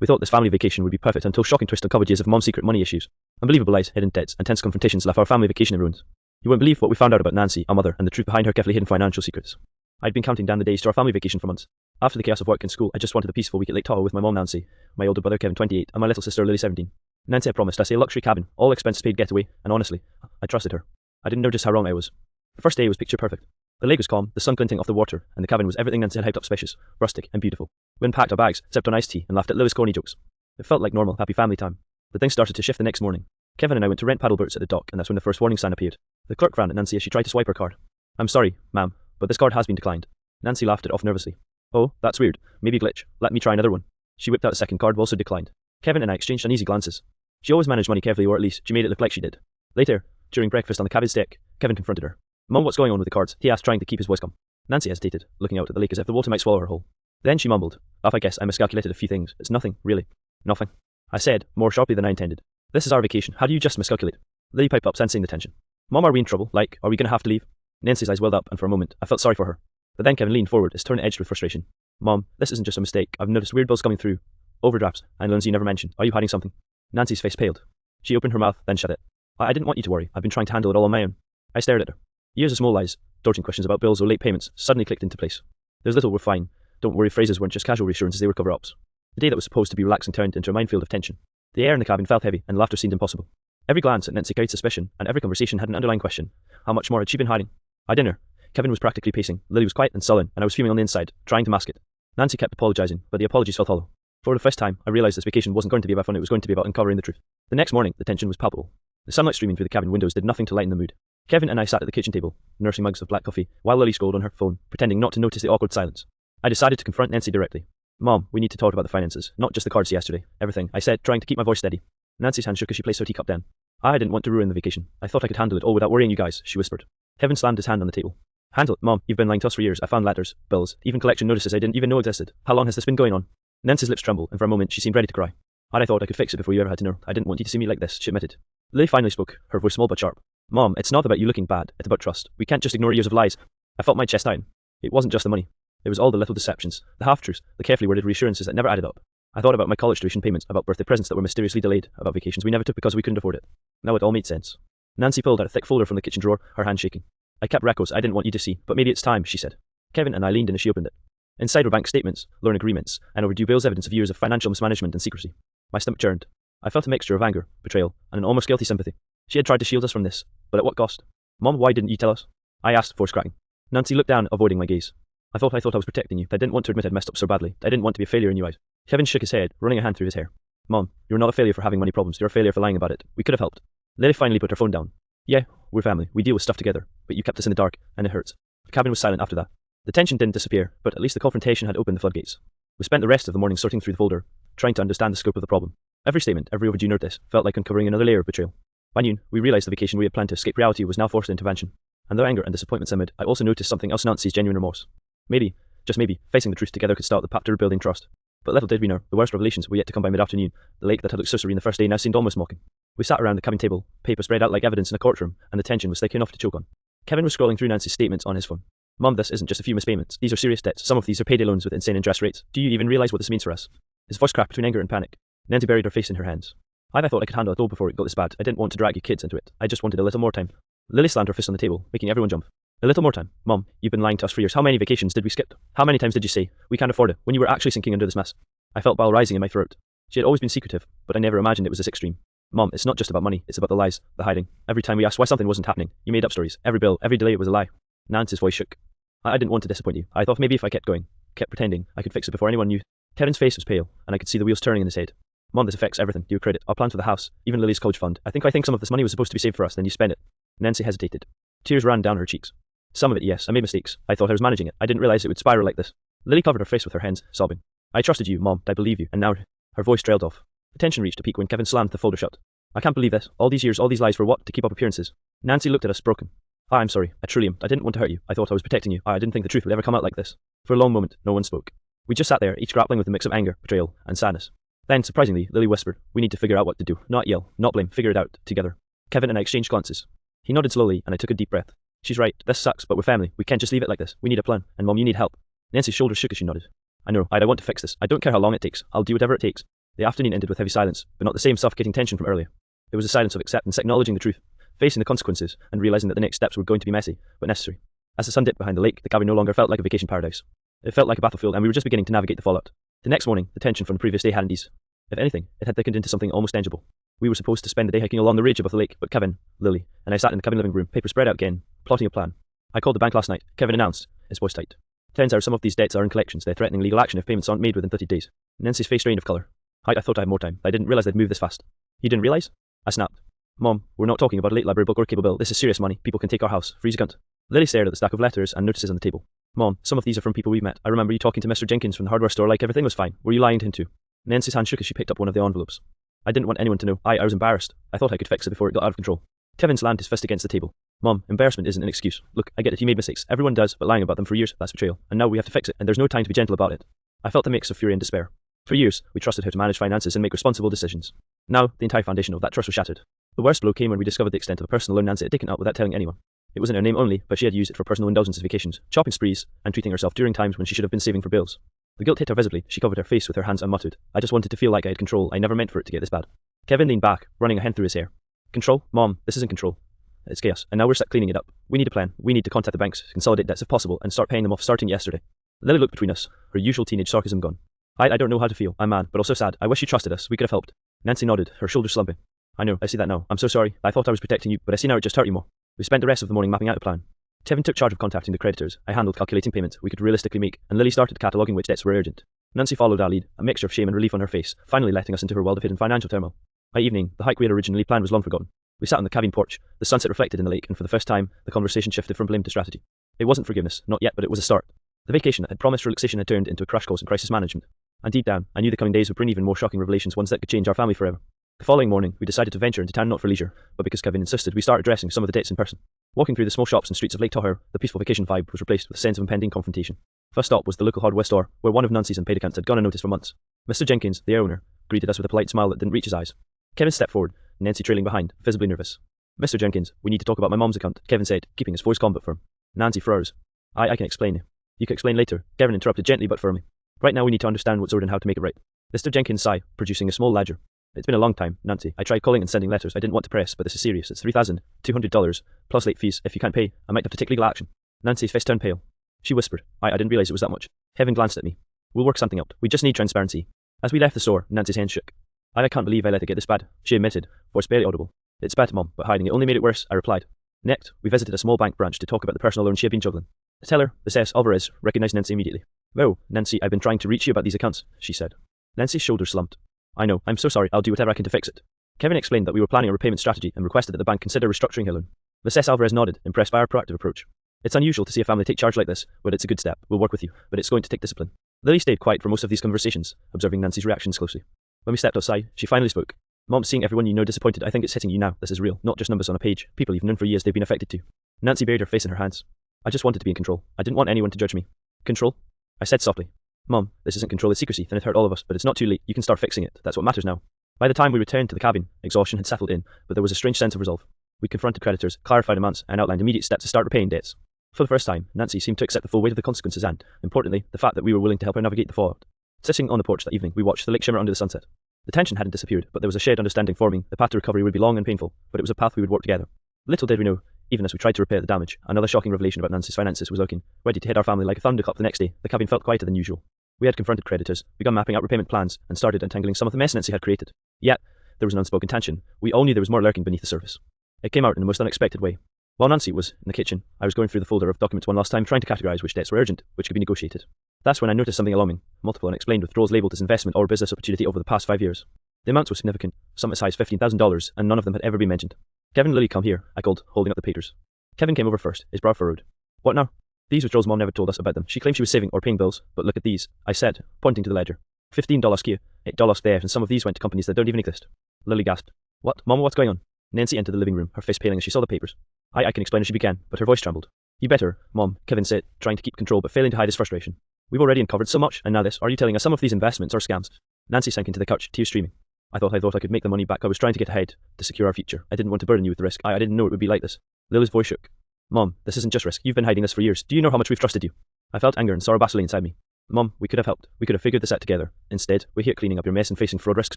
We thought this family vacation would be perfect until shocking twist uncovered years of Mom's secret money issues. Unbelievable lies, hidden debts, and tense confrontations left our family vacation in ruins. You won't believe what we found out about Nancy, our mother, and the truth behind her carefully hidden financial secrets. I'd been counting down the days to our family vacation for months. After the chaos of work and school, I just wanted a peaceful week at Lake Tahoe with my mom Nancy, my older brother Kevin 28, and my little sister Lily 17. Nancy had promised us a luxury cabin, all expenses paid getaway, and honestly, I trusted her. I didn't know just how wrong I was. The first day was picture perfect. The lake was calm, the sun glinting off the water, and the cabin was everything Nancy had hyped up: spacious, rustic, and beautiful. We unpacked our bags, sipped on iced tea, and laughed at Lily's corny jokes. It felt like normal, happy family time. But things started to shift the next morning. Kevin and I went to rent paddle boats at the dock, and that's when the first warning sign appeared. The clerk frowned at Nancy as she tried to swipe her card. "I'm sorry, ma'am, but this card has been declined." Nancy laughed it off nervously. "Oh, that's weird. Maybe a glitch. Let me try another one." She whipped out a second card, also declined. Kevin and I exchanged uneasy glances. She always managed money carefully, or at least she made it look like she did. Later, during breakfast on the cabin's deck, Kevin confronted her. "Mum, what's going on with the cards?" he asked, trying to keep his voice calm. Nancy hesitated, looking out at the lake as if the water might swallow her whole. Then she mumbled, I guess I miscalculated a few things. It's nothing, really. Nothing," I said, more sharply than I intended. "This is our vacation. How do you just miscalculate?" Lily piped up, sensing the tension. "Mum, are we in trouble? Like, are we going to have to leave?" Nancy's eyes welled up, and for a moment, I felt sorry for her. But then Kevin leaned forward, his tone edged with frustration. "Mom, this isn't just a mistake. I've noticed weird bills coming through. Overdrafts, and loans you never mentioned. Are you hiding something?" Nancy's face paled. She opened her mouth, then shut it. I didn't want you to worry. I've been trying to handle it all on my own." I stared at her. Years of small lies, dodging questions about bills or late payments, suddenly clicked into place. There's little "we're fine, don't worry" phrases weren't just casual reassurances, they were cover-ups. The day that was supposed to be relaxing turned into a minefield of tension. The air in the cabin felt heavy, and laughter seemed impossible. Every glance at Nancy carried suspicion, and every conversation had an underlying question. How much more had she been hiding? By dinner, Kevin was practically pacing, Lily was quiet and sullen, and I was fuming on the inside, trying to mask it. Nancy kept apologizing, but the apologies felt hollow. For the first time, I realized this vacation wasn't going to be about fun, it was going to be about uncovering the truth. The next morning, the tension was palpable. The sunlight streaming through the cabin windows did nothing to lighten the mood. Kevin and I sat at the kitchen table, nursing mugs of black coffee, while Lily scrolled on her phone, pretending not to notice the awkward silence. I decided to confront Nancy directly. "Mom, we need to talk about the finances, not just the cards yesterday. Everything," I said, trying to keep my voice steady. Nancy's hand shook as she placed her teacup down. "I didn't want to ruin the vacation. I thought I could handle it all without worrying you guys," she whispered. Kevin slammed his hand on the table. "Handle it, Mom. You've been lying to us for years. I found letters, bills, even collection notices I didn't even know existed. How long has this been going on?" Nancy's lips trembled, and for a moment she seemed ready to cry. "I thought I could fix it before you ever had to know. I didn't want you to see me like this," she admitted. Lily finally spoke, her voice small but sharp. "Mom, it's not about you looking bad. It's about trust. We can't just ignore years of lies." I felt my chest tighten. It wasn't just the money. It was all the little deceptions, the half-truths, the carefully worded reassurances that never added up. I thought about my college tuition payments, about birthday presents that were mysteriously delayed, about vacations we never took because we couldn't afford it. Now it all made sense. Nancy pulled out a thick folder from the kitchen drawer, her hand shaking. "I kept records I didn't want you to see, but maybe it's time," she said. Kevin and I leaned in as she opened it. Inside were bank statements, loan agreements, and overdue bills, evidence of years of financial mismanagement and secrecy. My stomach churned. I felt a mixture of anger, betrayal, and an almost guilty sympathy. She had tried to shield us from this, but at what cost? "Mom, why didn't you tell us?" I asked, voice cracking. Nancy looked down, avoiding my gaze. I thought I was protecting you. I didn't want to admit I'd messed up so badly. I didn't want to be a failure in your eyes." Kevin shook his head, running a hand through his hair. "Mom, you're not a failure for having money problems. You're a failure for lying about it. We could have helped." Lily finally put her phone down. "Yeah, we're family. We deal with stuff together. But you kept us in the dark, and it hurts." The cabin was silent after that. The tension didn't disappear, but at least the confrontation had opened the floodgates. We spent the rest of the morning sorting through the folder, trying to understand the scope of the problem. Every statement, every overdue notice, felt like uncovering another layer of betrayal. By noon, we realized the vacation we had planned to escape reality was now forced intervention. And though anger and disappointment simmered, I also noticed something else: Nancy's genuine remorse. Maybe, just maybe, facing the truth together could start the path to rebuilding trust. But little did we know, the worst revelations were yet to come by mid-afternoon. The lake that had looked so serene the first day now seemed almost mocking. We sat around the cabin table, paper spread out like evidence in a courtroom, and the tension was thick enough to choke on. Kevin was scrolling through Nancy's statements on his phone. "Mom, this isn't just a few mispayments. These are serious debts. Some of these are payday loans with insane interest rates. Do you even realize what this means for us?" His voice cracked between anger and panic. Nancy buried her face in her hands. "I thought I could handle it all before it got this bad. I didn't want to drag you kids into it. I just wanted a little more time." Lily slammed her fist on the table, making everyone jump. "A little more time? Mom, you've been lying to us for years. How many vacations did we skip? How many times did you say, we can't afford it, when you were actually sinking under this mess?" I felt bile rising in my throat. She had always been secretive, but I never imagined it was this extreme. "Mom, it's not just about money, it's about the lies, the hiding. Every time we asked why something wasn't happening, you made up stories. Every bill, every delay, it was a lie." Nancy's voice shook. I didn't want to disappoint you. I thought maybe if I kept going, kept pretending, I could fix it before anyone knew." Kevin's face was pale, and I could see the wheels turning in his head. "Mom, this affects everything. Your credit, our plans for the house, even Lily's college fund. I think some of this money was supposed to be saved for us, then you spent it." Nancy hesitated. Tears ran down her cheeks. "Some of it, yes. I made mistakes. I thought I was managing it. I didn't realize it would spiral like this." Lily covered her face with her hands, sobbing. "I trusted you, Mom. I believe you. And now..." Her voice trailed off. The tension reached a peak when Kevin slammed the folder shut. "I can't believe this. All these years, all these lies for what? To keep up appearances." Nancy looked at us, broken. "I'm sorry. I truly am. I didn't want to hurt you. I thought I was protecting you. I didn't think the truth would ever come out like this." For a long moment, no one spoke. We just sat there, each grappling with a mix of anger, betrayal, and sadness. Then, surprisingly, Lily whispered, "We need to figure out what to do. Not yell, not blame. Figure it out, together." Kevin and I exchanged glances. He nodded slowly, and I took a deep breath. "She's right. This sucks, but we're family. We can't just leave it like this. We need a plan. And Mom, you need help." Nancy's shoulders shook as she nodded. "I know. I want to fix this. I don't care how long it takes. I'll do whatever it takes." The afternoon ended with heavy silence, but not the same suffocating tension from earlier. It was a silence of acceptance, acknowledging the truth, facing the consequences, and realizing that the next steps were going to be messy, but necessary. As the sun dipped behind the lake, the cabin no longer felt like a vacation paradise. It felt like a battlefield, and we were just beginning to navigate the fallout. The next morning, the tension from the previous day hadn't eased. If anything, it had thickened into something almost tangible. We were supposed to spend the day hiking along the ridge above the lake, but Kevin, Lily, and I sat in the cabin living room, papers spread out again, plotting a plan. I called the bank last night, Kevin announced, his voice tight. Turns out some of these debts are in collections. They're threatening legal action if payments aren't made within 30 days. Nancy's face drained of colour. I thought I had more time. I didn't realise they'd move this fast. You didn't realise? I snapped. Mom, we're not talking about a late library book or cable bill. This is serious money. People can take our house. Freeze account. Lily stared at the stack of letters and notices on the table. Mom, some of these are from people we've met. I remember you talking to Mr. Jenkins from the hardware store like everything was fine. Were you lying to him too? Nancy's hand shook as she picked up one of the envelopes. I didn't want anyone to know. I was embarrassed. I thought I could fix it before it got out of control. Kevin slammed his fist against the table. Mom, embarrassment isn't an excuse. Look, I get it, you made mistakes. Everyone does, but lying about them for years, that's betrayal. And now we have to fix it, and there's no time to be gentle about it. I felt a mix of fury and despair. For years, we trusted her to manage finances and make responsible decisions. Now, the entire foundation of that trust was shattered. The worst blow came when we discovered the extent of a personal loan Nancy had taken out without telling anyone. It wasn't her name only, but she had used it for personal indulgences, vacations, shopping sprees, and treating herself during times when she should have been saving for bills. The guilt hit her visibly. She covered her face with her hands and muttered, I just wanted to feel like I had control. I never meant for it to get this bad. Kevin leaned back, running a hand through his hair. Control? Mom, this isn't control. It's chaos, and now we're stuck cleaning it up. We need a plan. We need to contact the banks, consolidate debts if possible, and start paying them off starting yesterday. Lily looked between us, her usual teenage sarcasm gone. I don't know how to feel. I'm mad, but also sad. I wish you trusted us. We could have helped. Nancy nodded, her shoulders slumping. I know, I see that now. I'm so sorry. I thought I was protecting you, but I see now it just hurt you more. We spent the rest of the morning mapping out a plan. Kevin took charge of contacting the creditors. I handled calculating payments we could realistically make, and Lily started cataloguing which debts were urgent. Nancy followed our lead, a mixture of shame and relief on her face, finally letting us into her world of hidden financial turmoil. By evening, the hike we had originally planned was long forgotten. We sat on the cabin porch, the sunset reflected in the lake, and for the first time, the conversation shifted from blame to strategy. It wasn't forgiveness, not yet, but it was a start. The vacation that had promised relaxation had turned into a crash course in crisis management. And deep down, I knew the coming days would bring even more shocking revelations, ones that could change our family forever. The following morning, we decided to venture into town not for leisure, but because Kevin insisted we start addressing some of the debts in person. Walking through the small shops and streets of Lake Tahoe, the peaceful vacation vibe was replaced with a sense of impending confrontation. First stop was the local hardware store, where one of Nancy's unpaid accounts had gone unnoticed for months. Mr. Jenkins, the owner, greeted us with a polite smile that didn't reach his eyes. Kevin stepped forward, Nancy trailing behind, visibly nervous. Mr. Jenkins, we need to talk about my mom's account, Kevin said, keeping his voice calm but firm. Nancy froze. I can explain. You can explain later, Kevin interrupted gently but firmly. Right now we need to understand what's owed and how to make it right. Mr. Jenkins sighed, producing a small ledger. It's been a long time, Nancy. I tried calling and sending letters. I didn't want to press, but this is serious. It's $3,200, plus late fees. If you can't pay, I might have to take legal action. Nancy's face turned pale. She whispered, I didn't realize it was that much. Kevin glanced at me. We'll work something out. We just need transparency. As we left the store, Nancy's hand shook. I can't believe I let it get this bad, she admitted, voice barely audible. It's bad, Mom, but hiding it only made it worse, I replied. Next, we visited a small bank branch to talk about the personal loan she had been juggling. The teller, Mrs. Alvarez, recognized Nancy immediately. Oh, Nancy, I've been trying to reach you about these accounts, she said. Nancy's shoulders slumped. I know, I'm so sorry, I'll do whatever I can to fix it. Kevin explained that we were planning a repayment strategy and requested that the bank consider restructuring her loan. Mrs. Alvarez nodded, impressed by our proactive approach. It's unusual to see a family take charge like this, but it's a good step. We'll work with you, but it's going to take discipline. Lily stayed quiet for most of these conversations, observing Nancy's reactions closely. When we stepped outside, she finally spoke. Mom, seeing everyone you know disappointed, I think it's hitting you now. This is real, not just numbers on a page. People you've known for years they've been affected too. Nancy buried her face in her hands. I just wanted to be in control. I didn't want anyone to judge me. Control? I said softly. Mom, this isn't control, it's secrecy, then it hurt all of us, but it's not too late. You can start fixing it. That's what matters now. By the time we returned to the cabin, exhaustion had settled in, but there was a strange sense of resolve. We confronted creditors, clarified amounts, and outlined immediate steps to start repaying debts. For the first time, Nancy seemed to accept the full weight of the consequences and, importantly, the fact that we were willing to help her navigate the fallout. Sitting on the porch that evening, we watched the lake shimmer under the sunset. The tension hadn't disappeared, but there was a shared understanding forming. The path to recovery would be long and painful, but it was a path we would work together. Little did we know, even as we tried to repair the damage, another shocking revelation about Nancy's finances was lurking, ready to hit our family like a thunderclap the next day. The cabin felt quieter than usual. We had confronted creditors, begun mapping out repayment plans, and started untangling some of the mess Nancy had created. Yet, there was an unspoken tension. We all knew there was more lurking beneath the surface. It came out in the most unexpected way. While Nancy was in the kitchen, I was going through the folder of documents one last time, trying to categorize which debts were urgent, which could be negotiated. That's when I noticed something alarming. Multiple unexplained withdrawals labelled as investment or business opportunity over the past 5 years. The amounts were significant, some as high as $15,000, and none of them had ever been mentioned. Kevin, Lily, come here, I called, holding up the papers. Kevin came over first, his brow furrowed. What now? These withdrawals, Mom never told us about them. She claimed she was saving or paying bills, but look at these, I said, pointing to the ledger. $15 here, $8 there, and some of these went to companies that don't even exist. Lily gasped. What? Mom, what's going on? Nancy entered the living room, her face paling as she saw the papers. I can explain as she began, but her voice trembled. You better, Mom, Kevin said, trying to keep control but failing to hide his frustration. We've already uncovered so much, and now this. Are you telling us some of these investments are scams? Nancy sank into the couch, tears streaming. I thought I could make the money back. I was trying to get ahead, to secure our future. I didn't want to burden you with the risk. I didn't know it would be like this. Lily's voice shook. Mom, this isn't just risk. You've been hiding this for years. Do you know how much we've trusted you? I felt anger and sorrow battling inside me. Mum, we could have helped. We could have figured this out together. Instead, we're here cleaning up your mess and facing fraud risks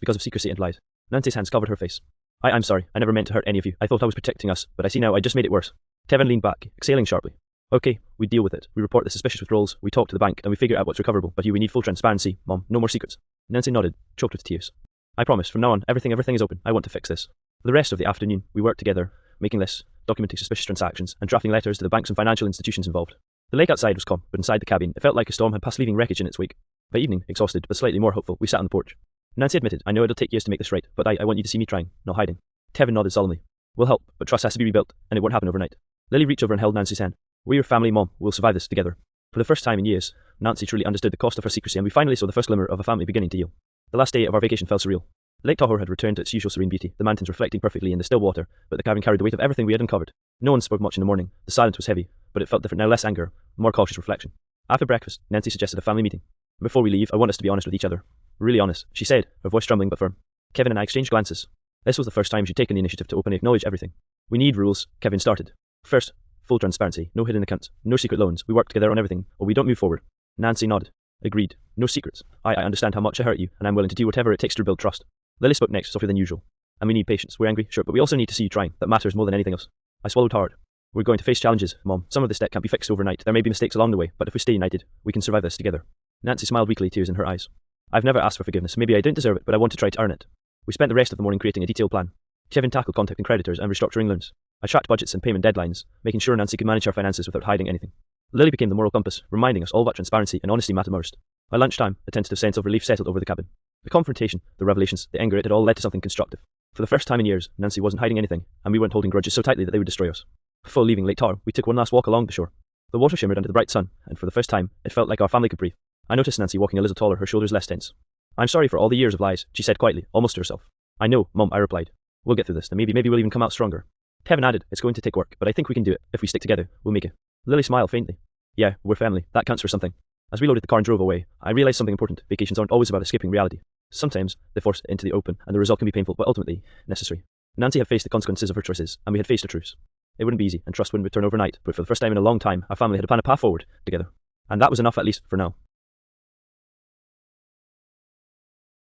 because of secrecy and lies. Nancy's hands covered her face. I'm sorry. I never meant to hurt any of you. I thought I was protecting us, but I see now I just made it worse. Kevin leaned back, exhaling sharply. Okay, we deal with it. We report the suspicious withdrawals, we talk to the bank, and we figure out what's recoverable. But here we need full transparency, Mom. No more secrets. Nancy nodded, choked with tears. I promise, from now on, everything is open. I want to fix this. For the rest of the afternoon, we worked together, making lists, documenting suspicious transactions, and drafting letters to the banks and financial institutions involved. The lake outside was calm, but inside the cabin, it felt like a storm had passed, leaving wreckage in its wake. By evening, exhausted but slightly more hopeful, we sat on the porch. Nancy admitted, I know it'll take years to make this right, but I want you to see me trying, not hiding. Kevin nodded solemnly. We'll help, but trust has to be rebuilt, and it won't happen overnight. Lily reached over and held Nancy's hand. We're your family, Mom. We'll survive this together. For the first time in years, Nancy truly understood the cost of her secrecy, and we finally saw the first glimmer of a family beginning to heal. The last day of our vacation felt surreal. Lake Tahoe had returned to its usual serene beauty, the mountains reflecting perfectly in the still water, but the cabin carried the weight of everything we had uncovered. No one spoke much in the morning. The silence was heavy, but it felt different now, less anger, more cautious reflection. After breakfast, Nancy suggested a family meeting. Before we leave, I want us to be honest with each other. Really honest, she said, her voice trembling but firm. Kevin and I exchanged glances. This was the first time she'd taken the initiative to openly acknowledge everything. We need rules, Kevin started. First, full transparency, no hidden accounts, no secret loans. We work together on everything, or we don't move forward. Nancy nodded. Agreed. No secrets. I understand how much I hurt you, and I'm willing to do whatever it takes to rebuild trust. Lily spoke next, softer than usual. And we need patience. We're angry, sure, but we also need to see you trying. That matters more than anything else. I swallowed hard. We're going to face challenges, Mom. Some of this debt can't be fixed overnight. There may be mistakes along the way, but if we stay united, we can survive this together. Nancy smiled weakly, tears in her eyes. I've never asked for forgiveness. Maybe I didn't deserve it, but I want to try to earn it. We spent the rest of the morning creating a detailed plan. Kevin tackled contacting creditors and restructuring loans. I tracked budgets and payment deadlines, making sure Nancy could manage her finances without hiding anything. Lily became the moral compass, reminding us all that transparency and honesty matter most. By lunchtime, a tentative sense of relief settled over the cabin. The confrontation, the revelations, the anger, it had all led to something constructive. For the first time in years, Nancy wasn't hiding anything, and we weren't holding grudges so tightly that they would destroy us. Before leaving Lake Tahoe, we took one last walk along the shore. The water shimmered under the bright sun, and for the first time, it felt like our family could breathe. I noticed Nancy walking a little taller, her shoulders less tense. I'm sorry for all the years of lies, she said quietly, almost to herself. I know, Mom, I replied. We'll get through this, and maybe we'll even come out stronger. Kevin added, it's going to take work, but I think we can do it. If we stick together, we'll make it. Lily smiled faintly. Yeah, we're family. That counts for something. As we loaded the car and drove away, I realized something important. Vacations aren't always about escaping reality. Sometimes, they force it into the open, and the result can be painful, but ultimately, necessary. Nancy had faced the consequences of her choices, and we had faced a truce. It wouldn't be easy, and trust wouldn't return overnight, but for the first time in a long time, our family had a plan, a path forward, together. And that was enough, at least, for now.